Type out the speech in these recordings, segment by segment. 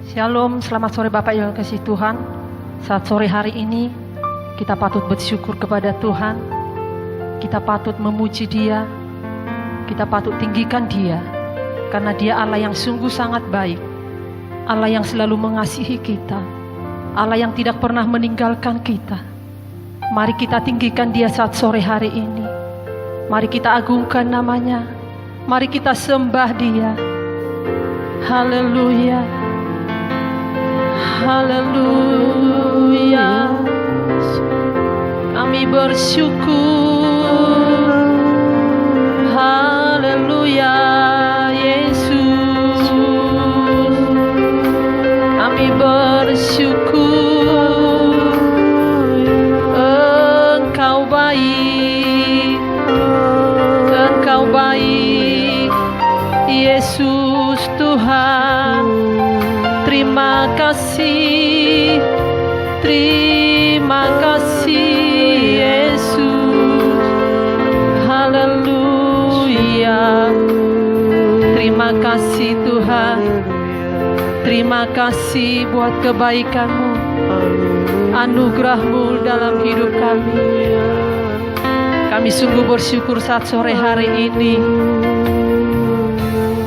Shalom, selamat sore Bapak yang kasih Tuhan. Saat sore hari ini kita patut bersyukur kepada Tuhan. Kita patut memuji Dia. Kita patut tinggikan Dia, karena Dia Allah yang sungguh sangat baik, Allah yang selalu mengasihi kita, Allah yang tidak pernah meninggalkan kita. Mari kita tinggikan Dia saat sore hari ini. Mari kita agungkan namanya. Mari kita sembah Dia. Haleluya, haleluya. Kami bersyukur. Haleluya, Yesus. Kami bersyukur. Engkau baik, Engkau baik, Yesus Tuhan. Terima kasih, terima kasih Yesus. Haleluya. Terima kasih Tuhan. Terima kasih buat kebaikan-Mu, anugerah-Mu dalam hidup kami. Kami sungguh bersyukur saat sore hari ini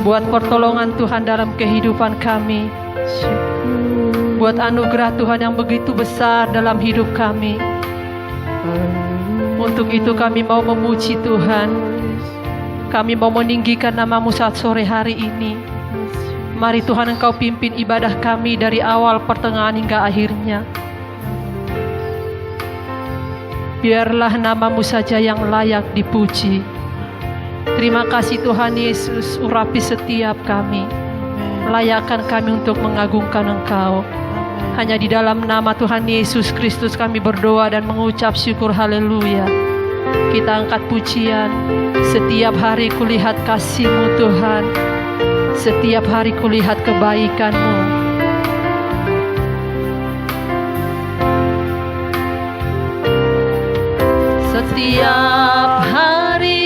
buat pertolongan Tuhan dalam kehidupan kami, buat anugerah Tuhan yang begitu besar dalam hidup kami. Untuk itu kami mau memuji Tuhan. Kami mau meninggikan nama-Mu saat sore hari ini. Mari Tuhan Engkau pimpin ibadah kami dari awal, pertengahan hingga akhirnya. Biarlah nama-Mu saja yang layak dipuji. Terima kasih Tuhan Yesus, urapi setiap kami. Layakkan kami untuk mengagungkan Engkau. Hanya di dalam nama Tuhan Yesus Kristus kami berdoa dan mengucap syukur. Haleluya. Kita angkat pujian. Setiap hari kulihat kasih-Mu Tuhan. Setiap hari kulihat kebaikan-Mu. Setiap hari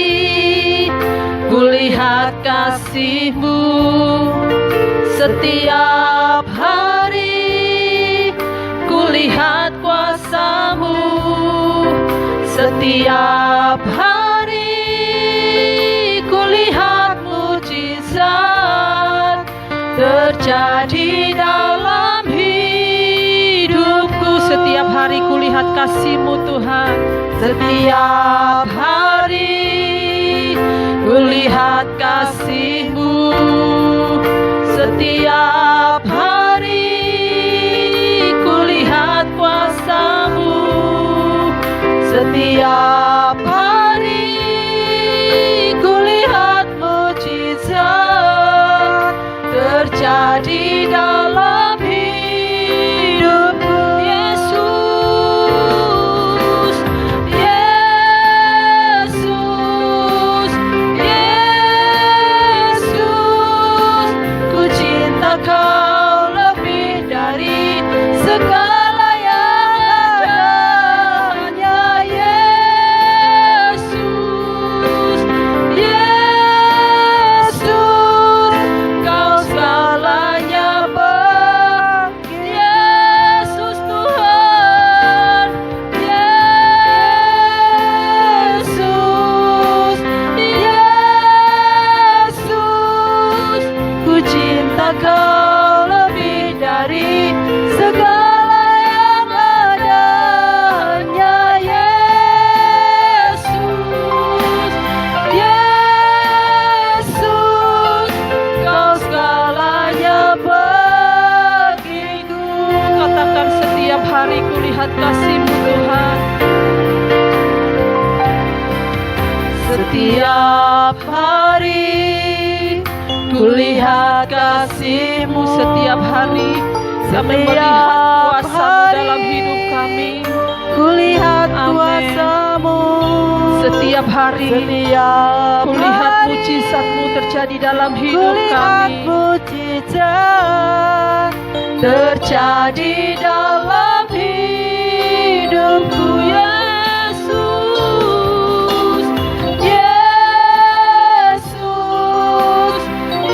kulihat kasih-Mu. Setiap hari kulihat kuasa-Mu. Setiap hari kulihat mujizat terjadi dalam hidupku. Setiap hari kulihat kasih-Mu Tuhan. Setiap hari kulihat kasih-Mu. Setiap hari kulihat kuasa-Mu. Setiap hari kulihat mujizat terjadi dalam hidupku. Yesus, Yesus, Yesus, ku cinta Kau lebih dari segala yang adanya. Yesus, Yesus, Kau segalanya bagi Yesus Tuhan. Yesus, Yesus, ku cinta Kau lebih dari segala yang adanya. Yesus, Yesus, Kau segalanya bagiku. Katakan, setiap hari kulihat kasih-Mu Tuhan. Setiap hari kulihat kasih-Mu. Setiap hari kami melihat kuasa-Mu dalam hidup kami. Kulihat kuasa-Mu. Setiap hari kulihat mujizat-Mu terjadi dalam hidup kami. Mujizat terjadi dalam hidupku. Yesus, Yesus,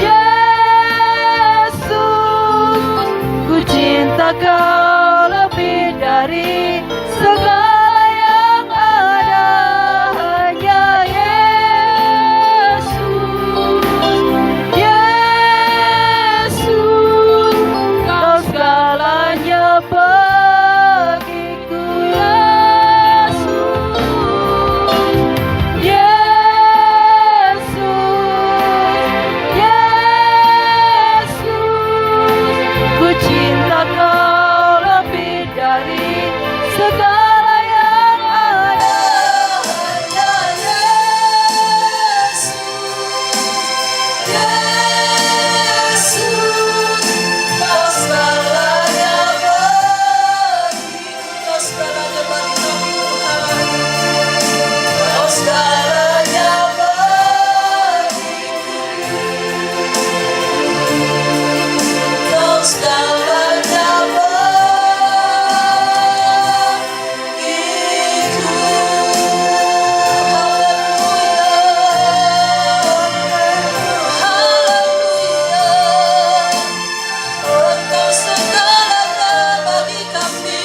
Yesus, Kau lebih dari segala yang ada, hanya Yesus. Yesus, Kau segalanya bagiku, Yesus. Yesus, Yesus, ku cinta Kau lebih dari segala yang ada, hanya Yesus. Yesus, Kau segalanya bagiku, Kau segalanya bagi kami, Tuhan. Kau segalanya bagiku, Kau segalanya bagiku. Haleluya, Engkau segalanya bagi kami,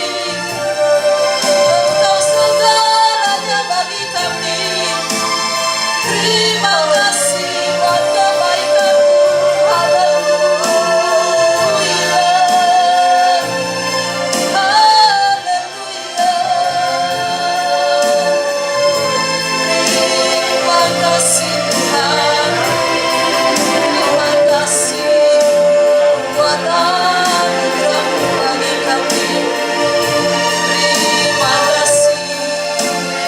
Engkau segalanya bagi kami. Terima kasih buat kebaikan-Mu. Haleluya, haleluya. Terima kasih Tuhan, terima kasih buat anugerah-Mu bagi kami. Terima kasih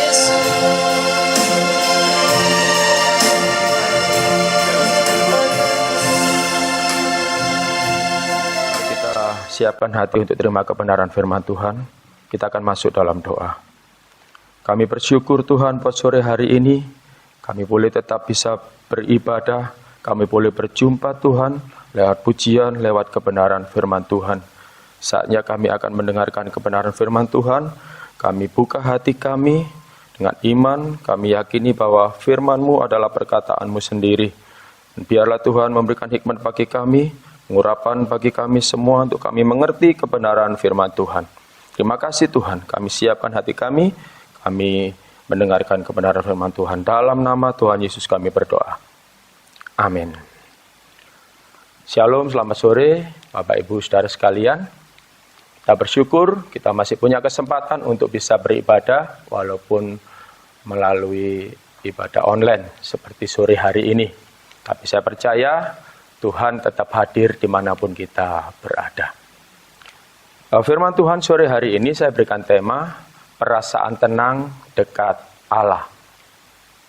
Yesus. Kita siapkan hati untuk terima kebenaran firman Tuhan. Kita akan masuk dalam doa. Kami bersyukur Tuhan buat sore hari ini. Kami boleh tetap bisa beribadah. Kami boleh berjumpa Tuhan lewat pujian, lewat kebenaran firman Tuhan. Saatnya kami akan mendengarkan kebenaran firman Tuhan. Kami buka hati kami dengan iman. Kami yakini bahwa firman-Mu adalah perkataan-Mu sendiri. Dan biarlah Tuhan memberikan hikmat bagi kami, pengurapan bagi kami semua untuk kami mengerti kebenaran firman Tuhan. Terima kasih Tuhan, kami siapkan hati kami mendengarkan kebenaran firman Tuhan. Dalam nama Tuhan Yesus kami berdoa. Amin. Shalom, selamat sore Bapak Ibu Saudara sekalian. Kita bersyukur kita masih punya kesempatan untuk bisa beribadah walaupun melalui ibadah online seperti sore hari ini. Tapi saya percaya Tuhan tetap hadir dimanapun kita berada. Firman Tuhan sore hari ini saya berikan tema perasaan tenang dekat Allah.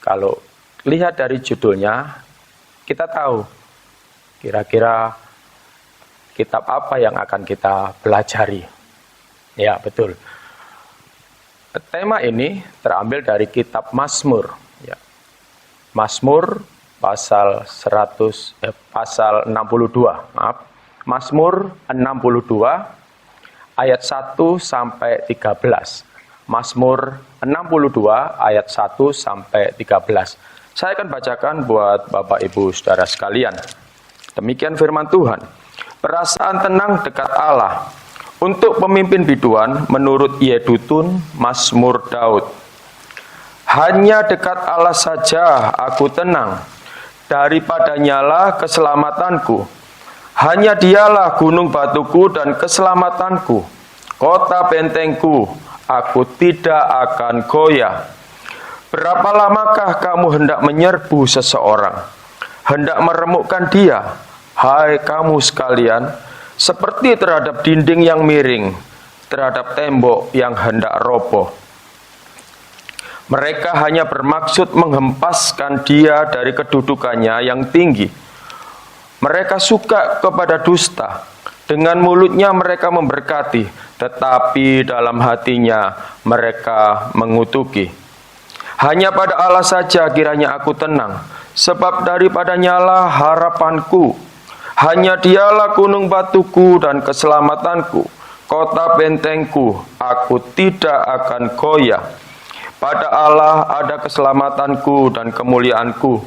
Kalau lihat dari judulnya, kita tahu kira-kira kitab apa yang akan kita pelajari. Ya, betul. Tema ini terambil dari kitab Mazmur. Ya. Mazmur pasal 62. Mazmur 62 ayat 1 sampai 13. Mazmur 62 ayat 1 sampai 13. Saya akan bacakan buat Bapak Ibu Saudara sekalian. Demikian firman Tuhan. Perasaan tenang dekat Allah. Untuk pemimpin biduan menurut Yedutun Mazmur Daud. Hanya dekat Allah saja aku tenang. Daripadanya keselamatanku. Hanya Dialah gunung batuku dan keselamatanku. Kota bentengku, aku tidak akan goyah. Berapa lamakah kamu hendak menyerbu seseorang? Hendak meremukkan dia? Hai kamu sekalian, seperti terhadap dinding yang miring, terhadap tembok yang hendak roboh. Mereka hanya bermaksud menghempaskan dia dari kedudukannya yang tinggi. Mereka suka kepada dusta. Dengan mulutnya mereka memberkati, tetapi dalam hatinya mereka mengutuki. Hanya pada Allah saja kiranya aku tenang, sebab daripadanyalah harapanku. Hanya Dialah gunung batuku dan keselamatanku, kota bentengku, aku tidak akan goyah. Pada Allah ada keselamatanku dan kemuliaanku,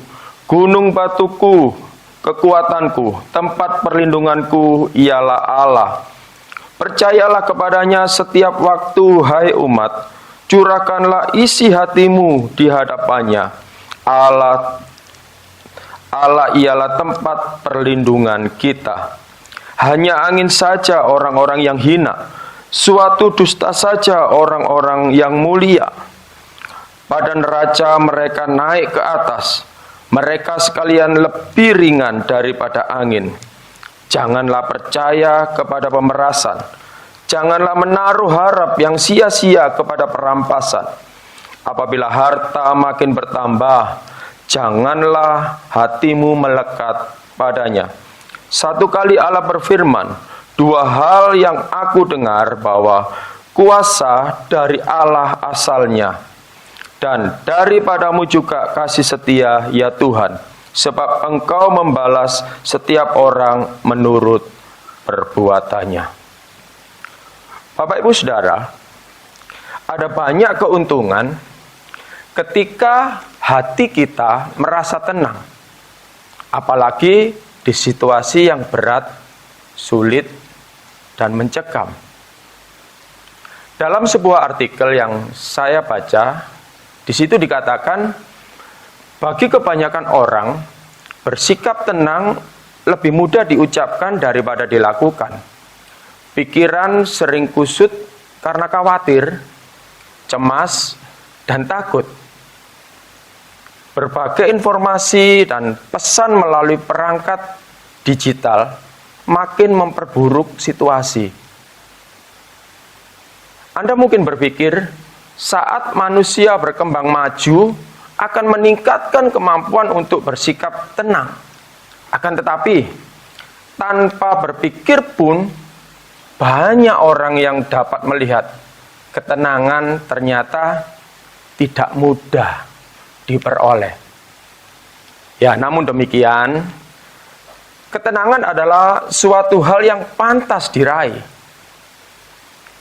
gunung batuku, kekuatanku, tempat perlindunganku ialah Allah. Percayalah kepadanya setiap waktu, hai umat. Curahkanlah isi hatimu di hadapannya. Allah ialah tempat perlindungan kita. Hanya angin saja orang-orang yang hina, suatu dusta saja orang-orang yang mulia. Pada neraca mereka naik ke atas, mereka sekalian lebih ringan daripada angin. Janganlah percaya kepada pemerasan, janganlah menaruh harap yang sia-sia kepada perampasan. Apabila harta makin bertambah, janganlah hatimu melekat padanya. Satu kali Allah berfirman, dua hal yang aku dengar, bahwa kuasa dari Allah asalnya, dan daripadamu juga kasih setia, ya Tuhan, sebab Engkau membalas setiap orang menurut perbuatannya. Bapak Ibu Saudara, ada banyak keuntungan ketika hati kita merasa tenang, apalagi di situasi yang berat, sulit, dan mencekam. Dalam sebuah artikel yang saya baca, di situ dikatakan, bagi kebanyakan orang, bersikap tenang lebih mudah diucapkan daripada dilakukan. Pikiran sering kusut karena khawatir, cemas, dan takut. Berbagai informasi dan pesan melalui perangkat digital makin memperburuk situasi. Anda mungkin berpikir, saat manusia berkembang maju, akan meningkatkan kemampuan untuk bersikap tenang. Akan tetapi, tanpa berpikir pun, banyak orang yang dapat melihat ketenangan ternyata tidak mudah diperoleh. Ya, namun demikian, ketenangan adalah suatu hal yang pantas diraih.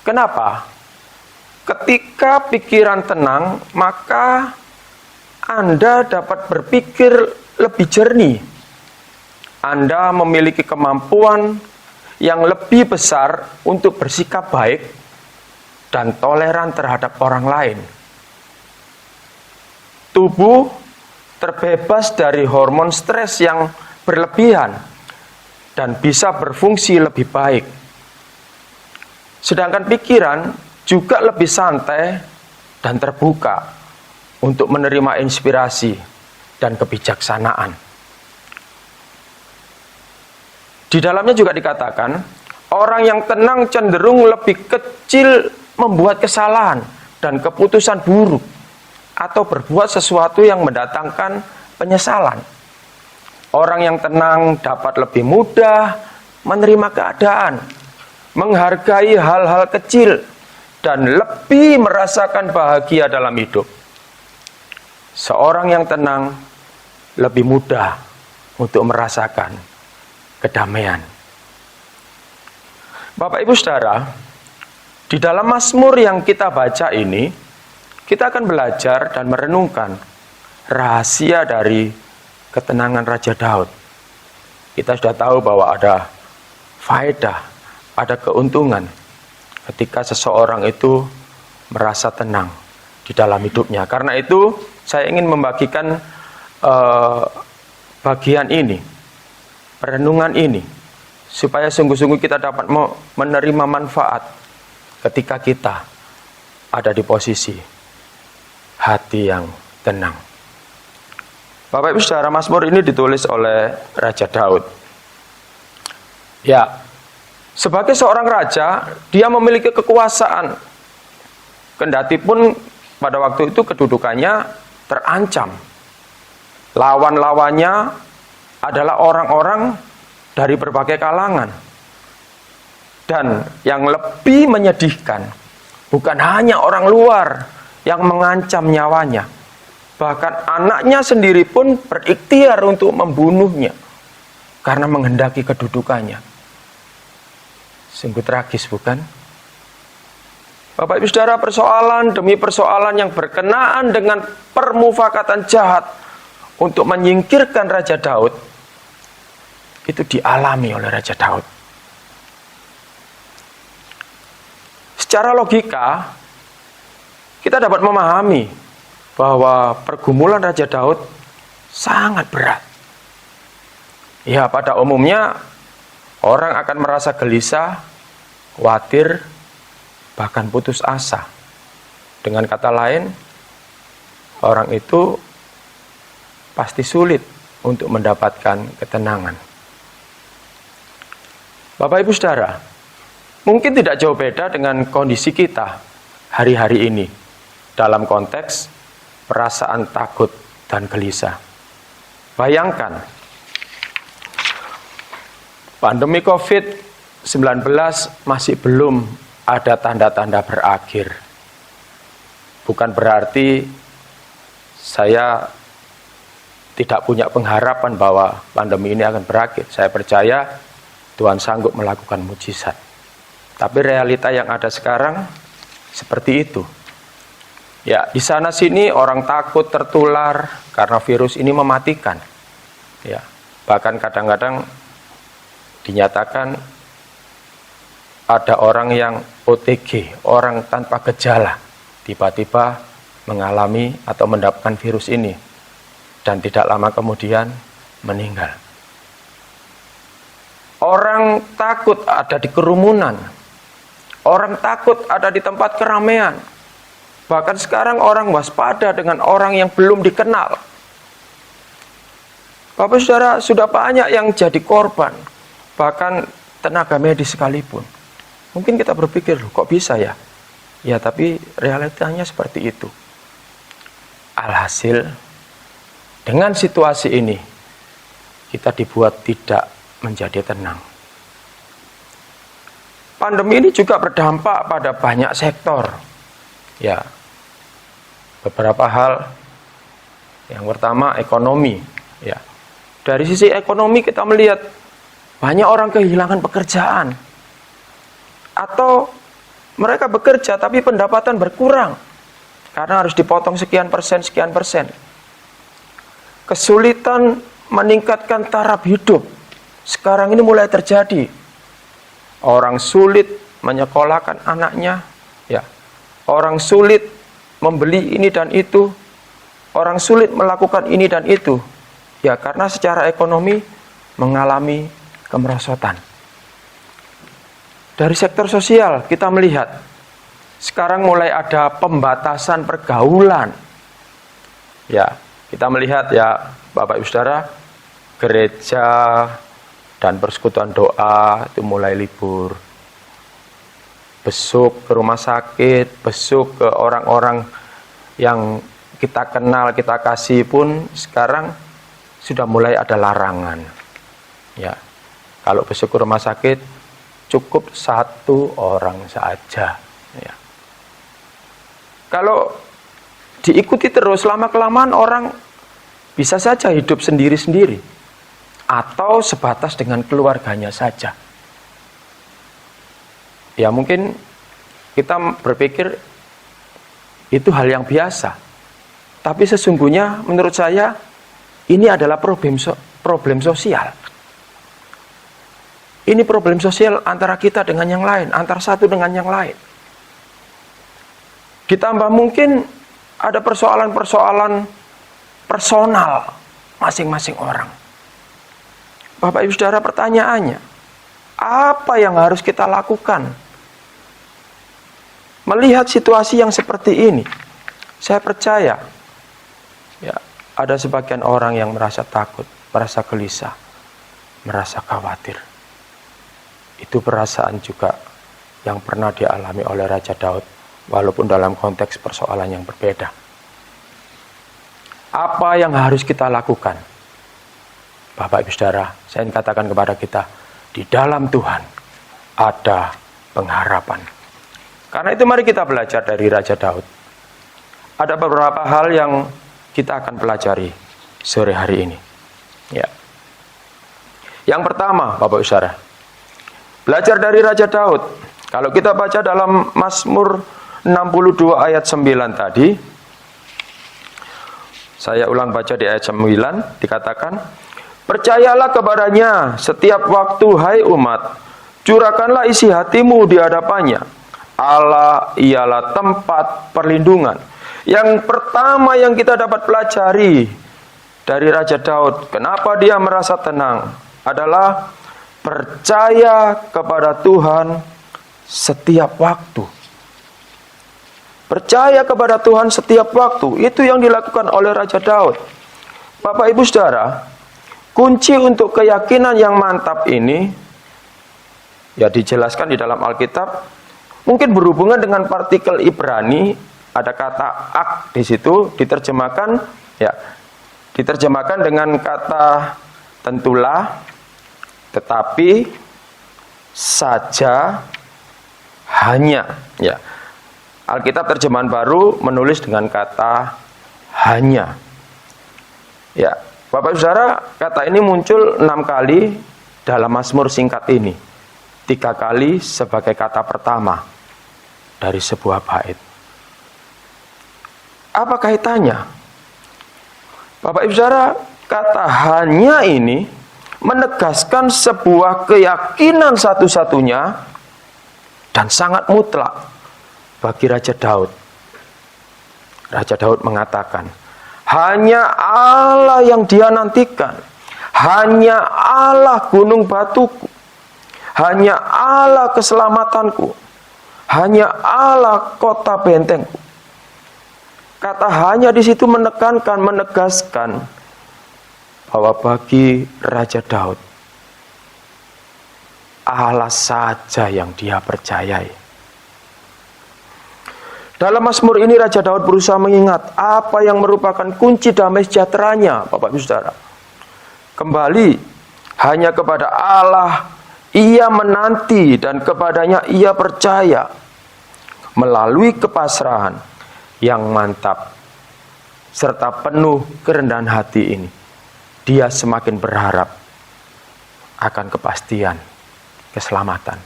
Kenapa? Ketika pikiran tenang, maka Anda dapat berpikir lebih jernih. Anda memiliki kemampuan yang lebih besar untuk bersikap baik dan toleran terhadap orang lain. Tubuh terbebas dari hormon stres yang berlebihan dan bisa berfungsi lebih baik. Sedangkan pikiran juga lebih santai dan terbuka untuk menerima inspirasi dan kebijaksanaan. Di dalamnya juga dikatakan, orang yang tenang cenderung lebih kecil membuat kesalahan dan keputusan buruk, atau berbuat sesuatu yang mendatangkan penyesalan. Orang yang tenang dapat lebih mudah menerima keadaan, menghargai hal-hal kecil, dan lebih merasakan bahagia dalam hidup. Seorang yang tenang lebih mudah untuk merasakan kedamaian. Bapak Ibu Saudara, di dalam Mazmur yang kita baca ini, kita akan belajar dan merenungkan rahasia dari ketenangan Raja Daud. Kita sudah tahu bahwa ada faedah, ada keuntungan ketika seseorang itu merasa tenang di dalam hidupnya. Karena itu, saya ingin membagikan bagian ini, perenungan ini, supaya sungguh-sungguh kita dapat menerima manfaat ketika kita ada di posisi hati yang tenang. Bapak Ibu Saudara, Mazmur ini ditulis oleh Raja Daud. Ya, sebagai seorang raja, dia memiliki kekuasaan. Kendati pun pada waktu itu kedudukannya terancam. Lawan-lawannya adalah orang-orang dari berbagai kalangan. Dan yang lebih menyedihkan, bukan hanya orang luar yang mengancam nyawanya, bahkan anaknya sendiri pun berikhtiar untuk membunuhnya karena menghendaki kedudukannya. Sungguh tragis, bukan? Bapak Ibu Saudara, persoalan demi persoalan yang berkenaan dengan permufakatan jahat untuk menyingkirkan Raja Daud itu dialami oleh Raja Daud. secara logika kita dapat memahami bahwa pergumulan Raja Daud sangat berat. Ya, pada umumnya orang akan merasa gelisah, khawatir, bahkan putus asa. Dengan kata lain, orang itu pasti sulit untuk mendapatkan ketenangan. Bapak Ibu Saudara, mungkin tidak jauh beda dengan kondisi kita hari-hari ini dalam konteks perasaan takut dan gelisah. Bayangkan, pandemi COVID-19 masih belum ada tanda-tanda berakhir. Bukan berarti saya tidak punya pengharapan bahwa pandemi ini akan berakhir. Saya percaya Tuhan sanggup melakukan mujizat. Tapi realita yang ada sekarang seperti itu. Ya, di sana sini orang takut tertular karena virus ini mematikan. Ya, bahkan kadang-kadang dinyatakan ada orang yang OTG, orang tanpa gejala, tiba-tiba mengalami atau mendapatkan virus ini dan tidak lama kemudian meninggal. Orang takut ada di kerumunan, orang takut ada di tempat keramaian. Bahkan sekarang orang waspada dengan orang yang belum dikenal. Bapak Saudara, sudah banyak yang jadi korban, bahkan tenaga medis sekalipun. Mungkin kita berpikir, loh, kok bisa ya? Ya, tapi realitanya seperti itu. Alhasil, dengan situasi ini, kita dibuat tidak menjadi tenang. Pandemi ini juga berdampak pada banyak sektor. Ya, beberapa hal. Yang pertama, ekonomi. Ya, dari sisi ekonomi kita melihat banyak orang kehilangan pekerjaan. Atau mereka bekerja tapi pendapatan berkurang karena harus dipotong sekian persen. Kesulitan meningkatkan taraf hidup sekarang ini mulai terjadi. Orang sulit menyekolahkan anaknya, ya. Orang sulit membeli ini dan itu. Orang sulit melakukan ini dan itu. Ya, karena secara ekonomi mengalami kemerosotan. Dari sektor sosial kita melihat sekarang mulai ada pembatasan pergaulan. Ya, kita melihat ya Bapak Ibu Saudara, gereja dan persekutuan doa itu mulai libur. Besuk ke rumah sakit, besuk ke orang-orang yang kita kenal, kita kasih pun sekarang sudah mulai ada larangan. Ya, kalau besuk ke rumah sakit cukup 1 orang saja. Ya. Kalau diikuti terus, lama-kelamaan orang bisa saja hidup sendiri-sendiri. Atau sebatas dengan keluarganya saja. Ya, mungkin kita berpikir itu hal yang biasa. Tapi sesungguhnya menurut saya ini adalah problem sosial. Ini problem sosial antara kita dengan yang lain, antara satu dengan yang lain. Ditambah mungkin ada persoalan-persoalan personal masing-masing orang. Bapak Ibu Saudara, pertanyaannya, apa yang harus kita lakukan? Melihat situasi yang seperti ini, saya percaya ya, ada sebagian orang yang merasa takut, merasa gelisah, merasa khawatir. Itu perasaan juga yang pernah dialami oleh Raja Daud, walaupun dalam konteks persoalan yang berbeda. Apa yang harus kita lakukan? Bapak Ibu Saudara, saya ingin katakan kepada kita, di dalam Tuhan ada pengharapan. Karena itu mari kita belajar dari Raja Daud. Ada beberapa hal yang kita akan pelajari sore hari ini. Ya. Yang pertama, Bapak Ibu Saudara, belajar dari Raja Daud. Kalau kita baca dalam Mazmur 62 ayat 9 tadi, saya ulang baca di ayat 9, dikatakan, percayalah kepadanya setiap waktu, hai umat, curahkanlah isi hatimu di hadapannya. Allah ialah tempat perlindungan. Yang pertama yang kita dapat pelajari dari Raja Daud, kenapa dia merasa tenang, adalah percaya kepada Tuhan setiap waktu. Percaya kepada Tuhan setiap waktu, itu yang dilakukan oleh Raja Daud. Bapak Ibu Saudara, kunci untuk keyakinan yang mantap ini, ya dijelaskan di dalam Alkitab, mungkin berhubungan dengan partikel Ibrani, ada kata ak di situ, diterjemahkan dengan kata tentulah, tetapi, saja, hanya. Ya, Alkitab terjemahan baru menulis dengan kata hanya. Ya, Bapak Saudara, kata ini muncul 6 kali dalam Mazmur singkat ini. 3 kali sebagai kata pertama dari sebuah bait. Apa kaitannya? Bapak Ibu Saudara, kata hanya ini menegaskan sebuah keyakinan satu-satunya dan sangat mutlak bagi Raja Daud. Raja Daud mengatakan, hanya Allah yang dia nantikan, hanya Allah gunung batuku, hanya Allah keselamatanku, hanya Allah kota bentengku. Kata hanya di situ menegaskan bahwa bagi Raja Daud, Allah saja yang dia percayai. Dalam Mazmur ini Raja Daud berusaha mengingat apa yang merupakan kunci damai sejahteranya, Bapak Ibu Saudara. Kembali, hanya kepada Allah ia menanti dan kepadanya ia percaya. Melalui kepasrahan yang mantap serta penuh kerendahan hati ini, dia semakin berharap akan kepastian keselamatan.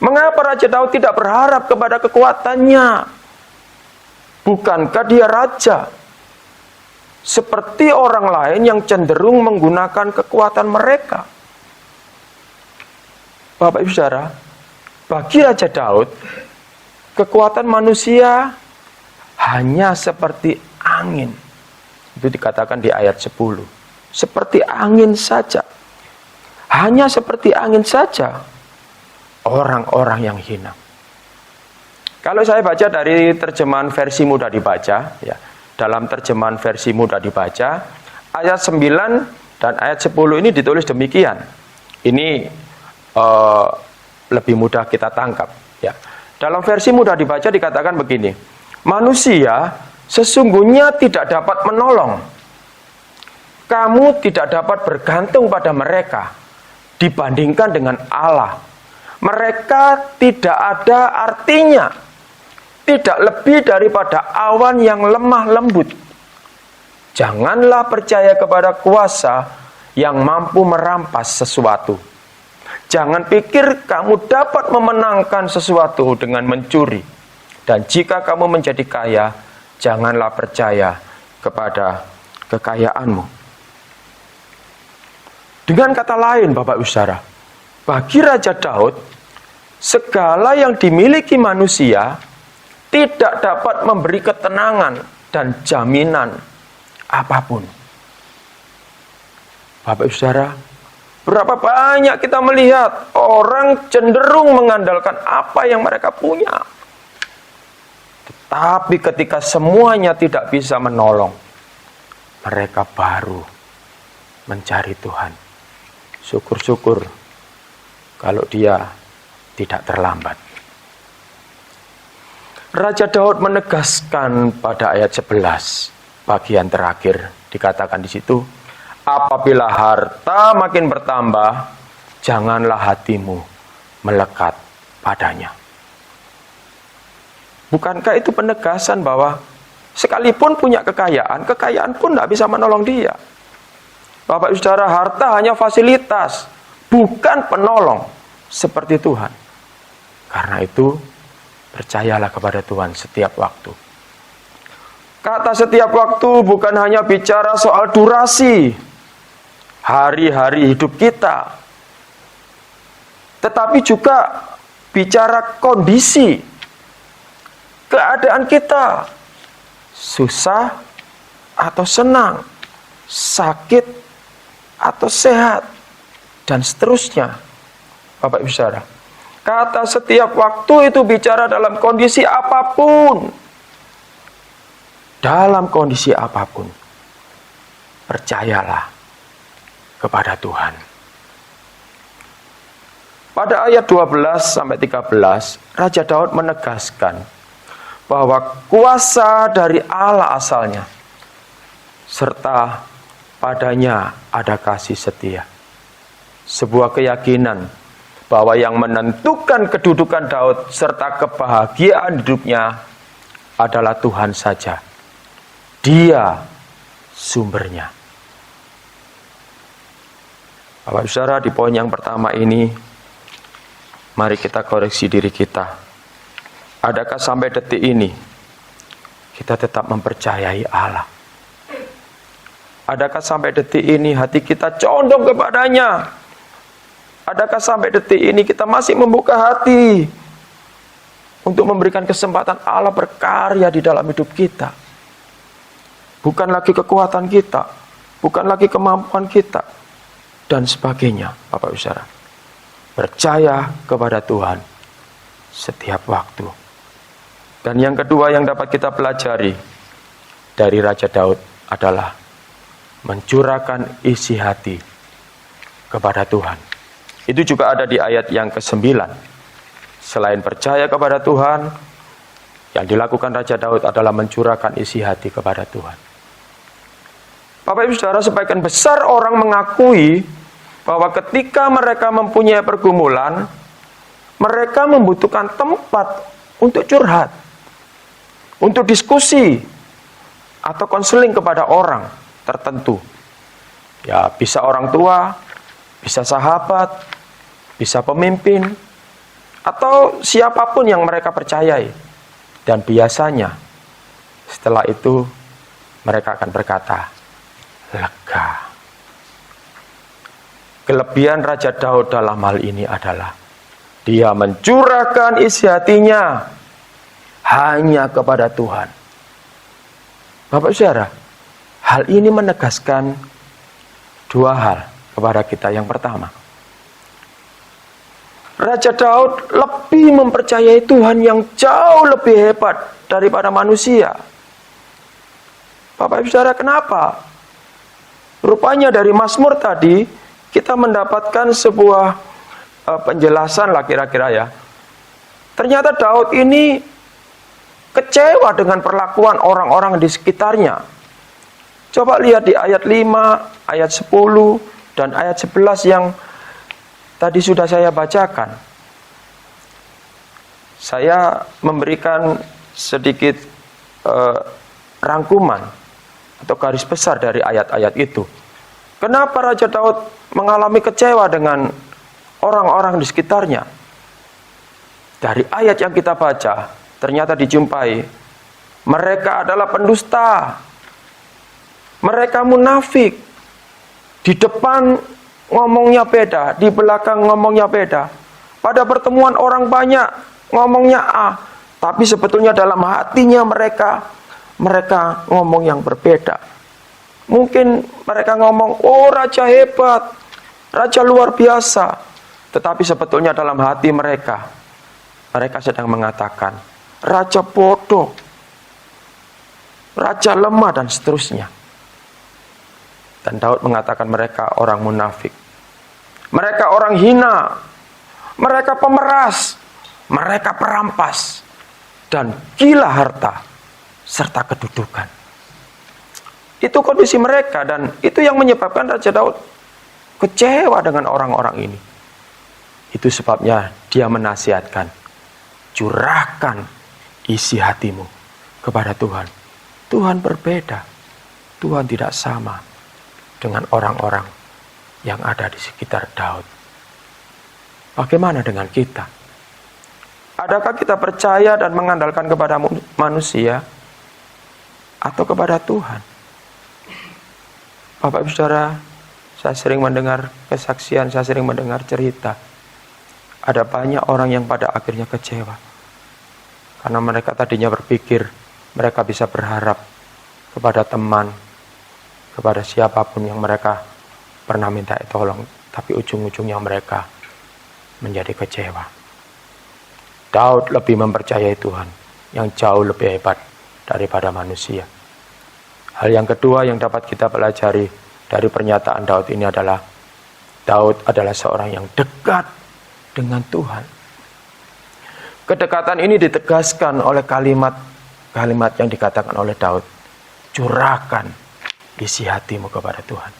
Mengapa Raja Daud tidak berharap kepada kekuatannya? Bukankah dia raja? Seperti orang lain yang cenderung menggunakan kekuatan mereka. Bapak Ibu Saudara, bagi Raja Daud, kekuatan manusia hanya seperti angin. Itu dikatakan di ayat 10. Seperti angin saja. Hanya seperti angin saja. Orang-orang yang hina. Kalau saya baca dari terjemahan versi mudah dibaca, ya, dalam terjemahan versi mudah dibaca, ayat 9 dan ayat 10 ini ditulis demikian. Ini lebih mudah kita tangkap. Ya. Dalam versi mudah dibaca dikatakan begini, manusia sesungguhnya tidak dapat menolong. Kamu tidak dapat bergantung pada mereka dibandingkan dengan Allah. Mereka tidak ada artinya, tidak lebih daripada awan yang lemah lembut. Janganlah percaya kepada kuasa yang mampu merampas sesuatu. Jangan pikir kamu dapat memenangkan sesuatu dengan mencuri. Dan jika kamu menjadi kaya, janganlah percaya kepada kekayaanmu. Dengan kata lain, Bapak Ibu Saudara, bagi Raja Daud, segala yang dimiliki manusia tidak dapat memberi ketenangan dan jaminan apapun. Bapak Ibu Saudara, berapa banyak kita melihat orang cenderung mengandalkan apa yang mereka punya. Tetapi ketika semuanya tidak bisa menolong, mereka baru mencari Tuhan. Syukur-syukur kalau dia tidak terlambat. Raja Daud menegaskan pada ayat 11, bagian terakhir, dikatakan di situ, apabila harta makin bertambah, janganlah hatimu melekat padanya. Bukankah itu penegasan bahwa sekalipun punya kekayaan, kekayaan pun tidak bisa menolong dia. Bapak Ibu Saudara, harta hanya fasilitas, bukan penolong seperti Tuhan. Karena itu, percayalah kepada Tuhan setiap waktu. Kata setiap waktu bukan hanya bicara soal durasi hari-hari hidup kita, tetapi juga bicara kondisi, keadaan kita, susah atau senang, sakit atau sehat, dan seterusnya. Bapak Ibu Saudara, kata setiap waktu itu bicara dalam kondisi apapun. Dalam kondisi apapun, percayalah kepada Tuhan. Pada ayat 12-13, Raja Daud menegaskan bahwa kuasa dari Allah asalnya, serta padanya ada kasih setia. Sebuah keyakinan bahwa yang menentukan kedudukan Daud serta kebahagiaan hidupnya adalah Tuhan saja. Dia sumbernya. Bapak Saudara, di poin yang pertama ini, mari kita koreksi diri kita. Adakah sampai detik ini kita tetap mempercayai Allah? Adakah sampai detik ini hati kita condong kepadanya? Adakah sampai detik ini kita masih membuka hati untuk memberikan kesempatan Allah berkarya di dalam hidup kita? Bukan lagi kekuatan kita, bukan lagi kemampuan kita, dan sebagainya, Bapak Ibu Saudara. Percaya kepada Tuhan setiap waktu. Dan yang kedua yang dapat kita pelajari dari Raja Daud adalah mencurahkan isi hati kepada Tuhan. Itu juga ada di ayat yang ke-9. Selain percaya kepada Tuhan, yang dilakukan Raja Daud adalah mencurahkan isi hati kepada Tuhan. Bapak Ibu Saudara, sebagian besar orang mengakui bahwa ketika mereka mempunyai pergumulan, mereka membutuhkan tempat untuk curhat, untuk diskusi, atau konseling kepada orang tertentu. Ya, bisa orang tua, bisa sahabat, bisa pemimpin, atau siapapun yang mereka percayai. Dan biasanya setelah itu mereka akan berkata, lega. Kelebihan Raja Daud dalam hal ini adalah dia mencurahkan isi hatinya hanya kepada Tuhan. Bapak Saudara, hal ini menegaskan dua hal kepada kita. Yang pertama, Raja Daud lebih mempercayai Tuhan yang jauh lebih hebat daripada manusia. Bapak Ibu Saudara, kenapa? Rupanya dari Mazmur tadi kita mendapatkan sebuah penjelasan lah kira-kira ya. Ternyata Daud ini kecewa dengan perlakuan orang-orang di sekitarnya. Coba lihat di ayat 5, ayat 10, dan ayat 11 yang tadi sudah saya bacakan. Saya memberikan sedikit rangkuman atau garis besar dari ayat-ayat itu. Kenapa Raja Daud mengalami kecewa dengan orang-orang di sekitarnya? Dari ayat yang kita baca, ternyata dijumpai mereka adalah pendusta, mereka munafik. Di depan ngomongnya beda, di belakang ngomongnya beda. Pada pertemuan orang banyak ngomongnya A, tapi sebetulnya dalam hatinya mereka ngomong yang berbeda. Mungkin mereka ngomong, oh raja hebat, raja luar biasa. Tetapi sebetulnya dalam hati mereka sedang mengatakan, raja bodoh, raja lemah, dan seterusnya. Dan Daud mengatakan mereka orang munafik. Mereka orang hina, mereka pemeras, mereka perampas, dan gila harta serta kedudukan. Itu kondisi mereka, dan itu yang menyebabkan Raja Daud kecewa dengan orang-orang ini. Itu sebabnya dia menasihatkan, curahkan isi hatimu kepada Tuhan. Tuhan berbeda. Tuhan tidak sama dengan orang-orang yang ada di sekitar Daud. Bagaimana dengan kita? Adakah kita percaya dan mengandalkan kepada manusia atau kepada Tuhan? Bapak Ibu Saudara, saya sering mendengar kesaksian, saya sering mendengar cerita. ada banyak orang yang pada akhirnya kecewa. Karena mereka tadinya berpikir mereka bisa berharap kepada teman, kepada siapapun yang mereka pernah minta tolong. Tapi ujung-ujungnya mereka menjadi kecewa. Daud lebih mempercayai Tuhan yang jauh lebih hebat daripada manusia. Hal yang kedua yang dapat kita pelajari dari pernyataan Daud ini adalah Daud adalah seorang yang dekat dengan Tuhan. Kedekatan ini ditegaskan oleh kalimat yang dikatakan oleh Daud. Curahkan isi hatimu kepada Tuhan.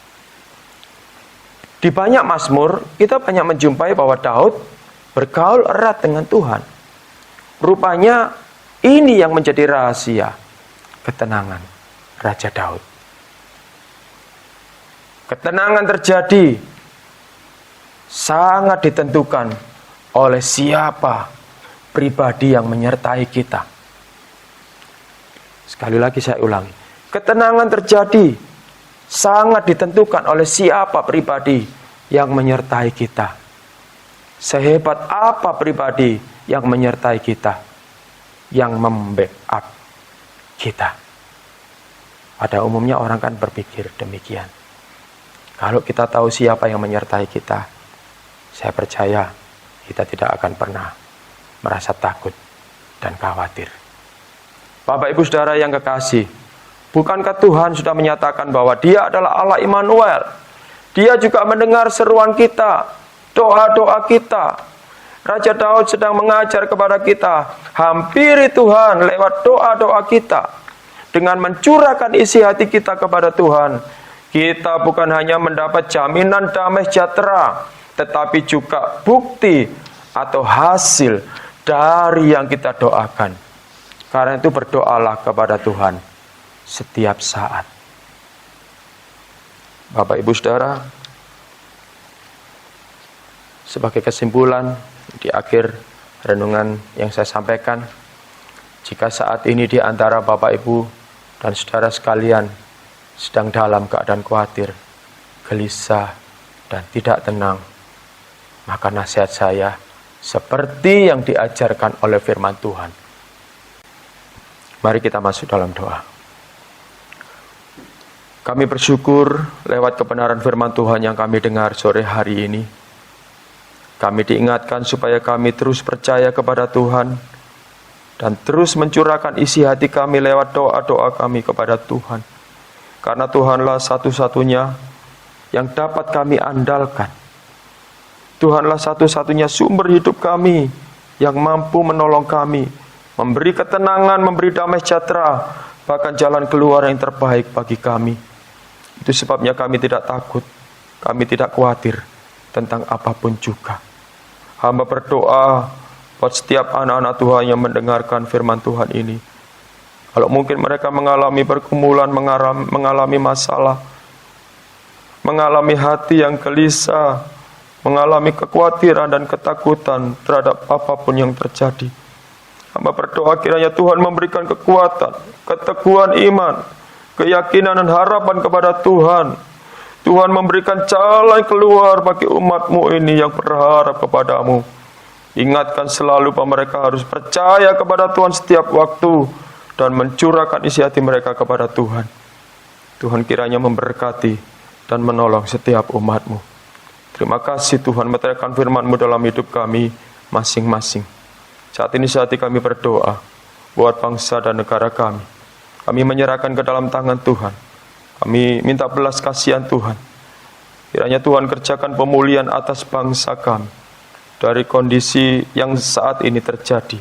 Di banyak mazmur, kita banyak menjumpai bahwa Daud bergaul erat dengan Tuhan. Rupanya ini yang menjadi rahasia ketenangan Raja Daud. Ketenangan terjadi sangat ditentukan oleh siapa pribadi yang menyertai kita. Sekali lagi saya ulangi. Ketenangan terjadi sangat ditentukan oleh siapa pribadi yang menyertai kita. Sehebat apa pribadi yang menyertai kita, yang membackup kita. Pada umumnya orang kan berpikir demikian. Kalau kita tahu siapa yang menyertai kita, saya percaya kita tidak akan pernah merasa takut dan khawatir. Bapak Ibu Saudara yang kekasih, bukankah Tuhan sudah menyatakan bahwa Dia adalah Allah Immanuel? Dia juga mendengar seruan kita, doa-doa kita. Raja Daud sedang mengajar kepada kita, hampiri Tuhan lewat doa-doa kita. Dengan mencurahkan isi hati kita kepada Tuhan, kita bukan hanya mendapat jaminan damai sejahtera, tetapi juga bukti atau hasil dari yang kita doakan. Karena itu berdoalah kepada Tuhan setiap saat. Bapak Ibu Saudara, sebagai kesimpulan di akhir renungan yang saya sampaikan, jika saat ini di antara Bapak Ibu dan saudara sekalian sedang dalam keadaan khawatir, gelisah, dan tidak tenang, maka nasihat saya seperti yang diajarkan oleh firman Tuhan. Mari kita masuk dalam doa. Kami bersyukur lewat kebenaran firman Tuhan yang kami dengar sore hari ini. Kami diingatkan supaya kami terus percaya kepada Tuhan dan terus mencurahkan isi hati kami lewat doa-doa kami kepada Tuhan. Karena Tuhanlah satu-satunya yang dapat kami andalkan. Tuhanlah satu-satunya sumber hidup kami yang mampu menolong kami, memberi ketenangan, memberi damai sejahtera, bahkan jalan keluar yang terbaik bagi kami. Itu sebabnya kami tidak takut, kami tidak khawatir tentang apapun juga. Hamba berdoa buat setiap anak-anak Tuhan yang mendengarkan firman Tuhan ini. Kalau mungkin mereka mengalami pergumulan, mengalami masalah, mengalami hati yang gelisah, mengalami kekhawatiran dan ketakutan terhadap apapun yang terjadi. Hamba berdoa kiranya Tuhan memberikan kekuatan, keteguhan iman, keyakinan dan harapan kepada Tuhan. Tuhan memberikan jalan keluar bagi umat-Mu ini yang berharap kepadamu. Ingatkan selalu bahwa mereka harus percaya kepada Tuhan setiap waktu dan mencurahkan isi hati mereka kepada Tuhan. Tuhan kiranya memberkati dan menolong setiap umat-Mu. Terima kasih Tuhan menyertakan firman-Mu dalam hidup kami masing-masing. Saat ini hati kami berdoa buat bangsa dan negara kami. Kami menyerahkan ke dalam tangan Tuhan. Kami minta belas kasihan Tuhan. Kiranya Tuhan kerjakan pemulihan atas bangsa kami dari kondisi yang saat ini terjadi.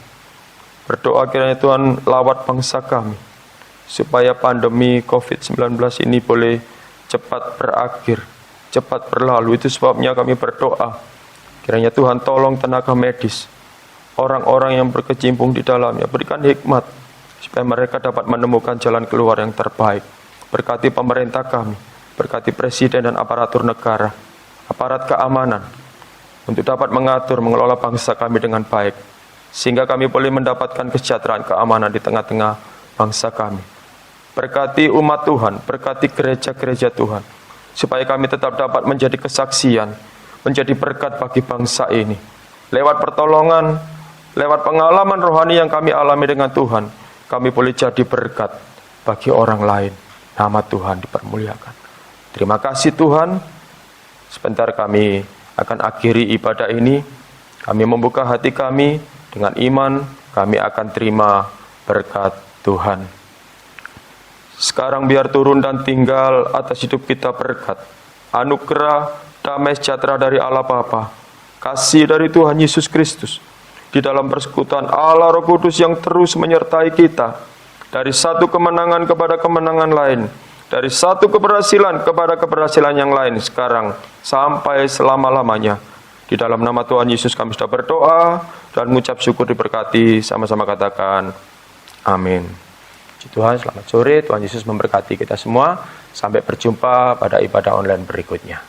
Berdoa kiranya Tuhan lawat bangsa kami supaya pandemi COVID-19 ini boleh cepat berakhir, cepat berlalu. Itu sebabnya kami berdoa kiranya Tuhan tolong tenaga medis, orang-orang yang berkecimpung di dalamnya, berikan hikmat supaya mereka dapat menemukan jalan keluar yang terbaik. Berkati pemerintah kami, berkati presiden dan aparatur negara, aparat keamanan, untuk dapat mengatur, mengelola bangsa kami dengan baik, sehingga kami boleh mendapatkan kesejahteraan keamanan di tengah-tengah bangsa kami. Berkati umat Tuhan, berkati gereja-gereja Tuhan, supaya kami tetap dapat menjadi kesaksian, menjadi berkat bagi bangsa ini. lewat pertolongan, lewat pengalaman rohani yang kami alami dengan Tuhan, kami boleh jadi berkat bagi orang lain. Nama Tuhan dipermuliakan. Terima kasih Tuhan. Sebentar kami akan akhiri ibadah ini. Kami membuka hati kami dengan iman, kami akan terima berkat Tuhan. Sekarang biar turun dan tinggal atas hidup kita berkat, anugerah, damai sejahtera dari Allah Bapa, kasih dari Tuhan Yesus Kristus, di dalam persekutuan Allah Roh Kudus yang terus menyertai kita, dari satu kemenangan kepada kemenangan lain, dari satu keberhasilan kepada keberhasilan yang lain, sekarang sampai selama-lamanya. Di dalam nama Tuhan Yesus kami sudah berdoa dan mengucap syukur diberkati. Sama-sama katakan amin. Puji Tuhan, selamat sore. Tuhan Yesus memberkati kita semua. Sampai berjumpa pada ibadah online berikutnya.